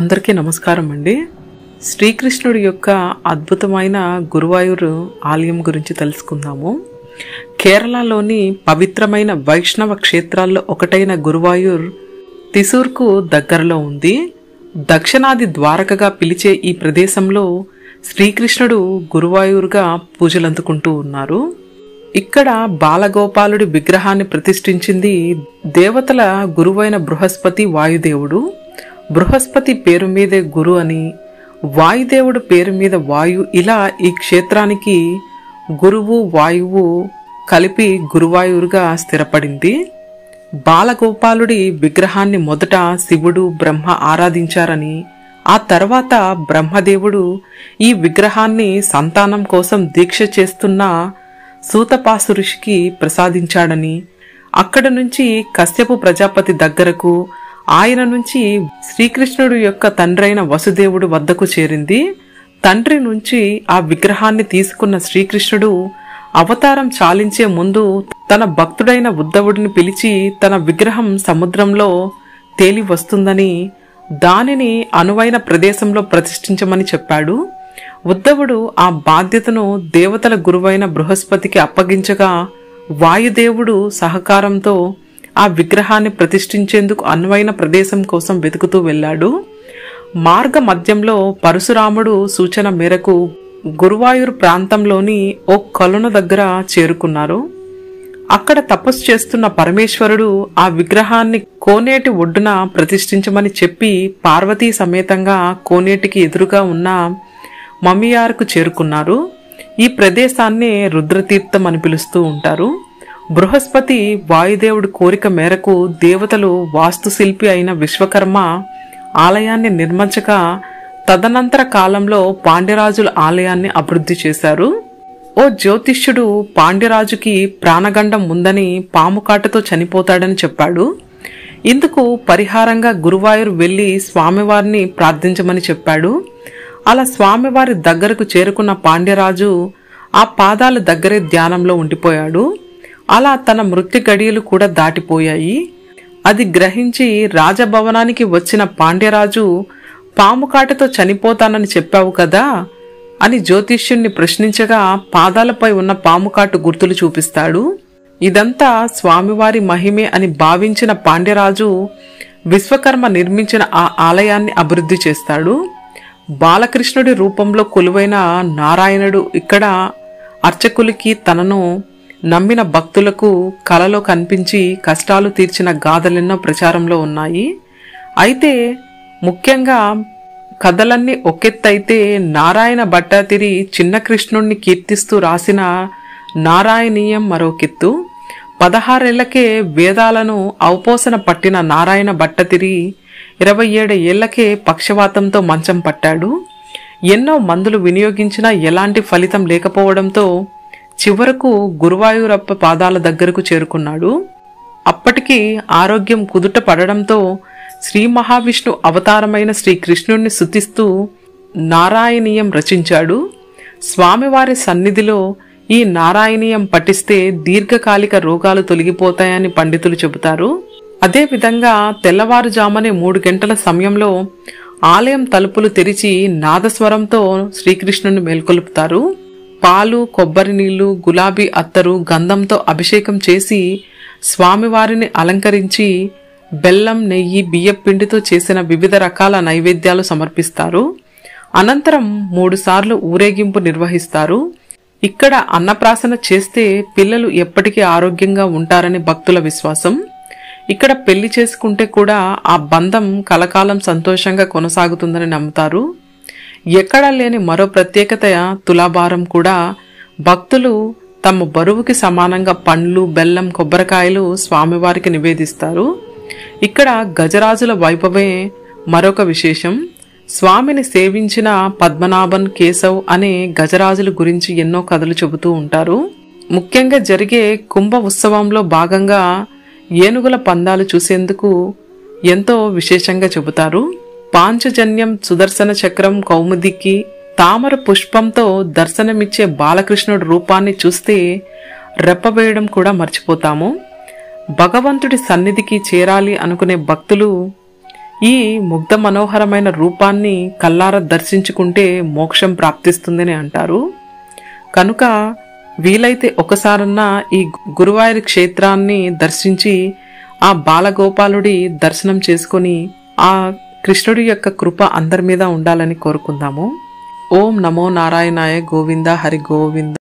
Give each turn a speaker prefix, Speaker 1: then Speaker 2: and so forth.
Speaker 1: అందరికీ నమస్కారం అండి. శ్రీకృష్ణుడి యొక్క అద్భుతమైన గురువాయూరు ఆలయం గురించి తెలుసుకుందాము. కేరళలోని పవిత్రమైన వైష్ణవ క్షేత్రాల్లో ఒకటైన గురువాయూర్ తిసూర్కు దగ్గరలో ఉంది. దక్షిణాది ద్వారకగా పిలిచే ఈ ప్రదేశంలో శ్రీకృష్ణుడు గురువాయూరుగా పూజలందుకుంటూ ఉన్నారు. ఇక్కడ బాలగోపాలుడి విగ్రహాన్ని ప్రతిష్ఠించింది దేవతల గురువైన బృహస్పతి వాయుదేవుడు. బృహస్పతి పేరు మీదే గురు అని, వాయుదేవుడు పేరు మీద వాయు, ఇలా ఈ క్షేత్రానికి గురువు వాయువు కలిపి గురువాయూరుగా స్థిరపడింది. బాలగోపాలుడి విగ్రహాన్ని మొదట శివుడు బ్రహ్మ ఆరాధించారని, ఆ తర్వాత బ్రహ్మదేవుడు ఈ విగ్రహాన్ని సంతానం కోసం దీక్ష చేస్తున్న సూతపాసు ఋషికి ప్రసాదించాడని, అక్కడ నుంచి కశ్యపు ప్రజాపతి దగ్గరకు, ఆయన నుంచి శ్రీకృష్ణుడు యొక్క తండ్రైన వసుదేవుడు వద్దకు చేరింది. తండ్రి నుంచి ఆ విగ్రహాన్ని తీసుకున్న శ్రీకృష్ణుడు అవతారం చాలించే ముందు తన భక్తుడైన ఉద్ధవుడిని పిలిచి తన విగ్రహం సముద్రంలో తేలి వస్తుందని, దానిని అనువైన ప్రదేశంలో ప్రతిష్ఠించమని చెప్పాడు. ఉద్ధవుడు ఆ బాధ్యతను దేవతల గురువైన బృహస్పతికి అప్పగించగా, వాయుదేవుడు సహకారంతో ఆ విగ్రహాన్ని ప్రతిష్ఠించేందుకు అనువైన ప్రదేశం కోసం వెతుకుతూ వెళ్ళాడు. మార్గ మధ్యంలో పరశురాముడు సూచన మేరకు గురువాయూరు ప్రాంతంలోని ఓ కొలను దగ్గర చేరుకున్నారు. అక్కడ తపస్సు చేస్తున్న పరమేశ్వరుడు ఆ విగ్రహాన్ని కోనేటి ఒడ్డున ప్రతిష్ఠించమని చెప్పి పార్వతీ సమేతంగా కోనేటికి ఎదురుగా ఉన్న మమియార్కు చేరుకున్నారు. ఈ ప్రదేశాన్ని రుద్రతీర్థం అని పిలుస్తూ ఉంటారు. బృహస్పతి వాయుదేవుడి కోరిక మేరకు దేవతలు వాస్తుశిల్పి అయిన విశ్వకర్మ ఆలయాన్ని నిర్మించగా, తదనంతర కాలంలో పాండ్యరాజుల ఆలయాన్ని అభివృద్ధి చేశారు. ఓ జ్యోతిష్యుడు పాండ్యరాజుకి ప్రాణగండం ఉందని, పాము కాటుతో చనిపోతాడని చెప్పాడు. ఇందుకు పరిహారంగా గురువాయూరు వెళ్లి స్వామివారిని ప్రార్థించమని చెప్పాడు. అలా స్వామివారి దగ్గరకు చేరుకున్న పాండ్యరాజు ఆ పాదాల దగ్గరే ధ్యానంలో ఉండిపోయాడు. అలా తన మృత్యు గడియలు కూడా దాటిపోయాయి. అది గ్రహించి రాజభవనానికి వచ్చిన పాండ్యరాజు, పాము కాటుతో చనిపోతానని చెప్పావు కదా అని జ్యోతిష్యుణ్ణి ప్రశ్నించగా, పాదాలపై ఉన్న పాముకాటు గుర్తులు చూపిస్తాడు. ఇదంతా స్వామివారి మహిమే అని భావించిన పాండ్యరాజు విశ్వకర్మ నిర్మించిన ఆ ఆలయాన్ని అభివృద్ధి చేస్తాడు. బాలకృష్ణుడి రూపంలో కొలువైన నారాయణుడు ఇక్కడ అర్చకులకి, తనను నమ్మిన భక్తులకు కలలో కనిపించి కష్టాలు తీర్చిన గాథలెన్నో ప్రచారంలో ఉన్నాయి. అయితే ముఖ్యంగా కథలన్నీ ఒకెత్తైతే, నారాయణ భట్టాతిరి చిన్న కృష్ణుణ్ణి కీర్తిస్తూ రాసిన నారాయణీయం మరోకెత్తు. 16 వేదాలను ఔపోసన పట్టిన నారాయణ భట్టతిరి 27 ఏళ్లకే పక్షవాతంతో మంచం పట్టాడు. ఎన్నో మందులు వినియోగించినా ఎలాంటి ఫలితం లేకపోవడంతో చివరకు గురువాయూరప్ప పాదాల దగ్గరకు చేరుకున్నాడు. అప్పటికి ఆరోగ్యం కుదుట పడడంతో శ్రీ మహావిష్ణు అవతారమైన శ్రీకృష్ణుణ్ణి స్తుతిస్తూ నారాయణీయం రచించాడు. స్వామివారి సన్నిధిలో ఈ నారాయణీయం పఠిస్తే దీర్ఘకాలిక రోగాలు తొలగిపోతాయని పండితులు చెబుతారు. అదేవిధంగా తెల్లవారుజామునే 3 గంటల సమయంలో ఆలయం తలుపులు తెరిచి నాదస్వరంతో శ్రీకృష్ణుని మేల్కొలుపుతారు. పాలు, కొబ్బరి నీళ్లు, గులాబీ అత్తరు, గంధంతో అభిషేకం చేసి స్వామివారిని అలంకరించి బెల్లం, నెయ్యి, బియ్యపిండితో చేసిన వివిధ రకాల నైవేద్యాలు సమర్పిస్తారు. అనంతరం 3 సార్లు ఊరేగింపు నిర్వహిస్తారు. ఇక్కడ అన్నప్రాసన చేస్తే పిల్లలు ఎప్పటికీ ఆరోగ్యంగా ఉంటారని భక్తుల విశ్వాసం. ఇక్కడ పెళ్లి చేసుకుంటే కూడా ఆ బంధం కలకాలం సంతోషంగా కొనసాగుతుందని నమ్ముతారు. ఎక్కడా లేని మరో ప్రత్యేకత తులాభారం కూడా. భక్తులు తమ బరువుకి సమానంగా పండ్లు, బెల్లం, కొబ్బరికాయలు స్వామివారికి నివేదిస్తారు. ఇక్కడ గజరాజుల వైభవమే మరొక విశేషం. స్వామిని సేవించిన పద్మనాభన్, కేశవ్ అనే గజరాజుల గురించి ఎన్నో కథలు చెబుతూ ఉంటారు. ముఖ్యంగా జరిగే కుంభ ఉత్సవంలో భాగంగా ఏనుగుల పందాలు చూసేందుకు ఎంతో విశేషంగా చెబుతారు. పాంచజన్యం, సుదర్శన చక్రం, కౌముదికి, తామర పుష్పంతో దర్శనమిచ్చే బాలకృష్ణుడి రూపాన్ని చూస్తే రెప్పవేయడం కూడా మర్చిపోతాము. భగవంతుడి సన్నిధికి చేరాలి అనుకునే భక్తులు ఈ ముగ్ధ మనోహరమైన రూపాన్ని కల్లార దర్శించుకుంటే మోక్షం ప్రాప్తిస్తుందని అంటారు. కనుక వీలైతే ఒకసారన్నా ఈ గురువాయూరి క్షేత్రాన్ని దర్శించి ఆ బాలగోపాలుడి దర్శనం చేసుకొని ఆ కృష్ణుడి యొక్క కృప అందరి మీద ఉండాలని కోరుకుందాము. ఓం నమో నారాయణాయ. గోవింద హరి గోవింద.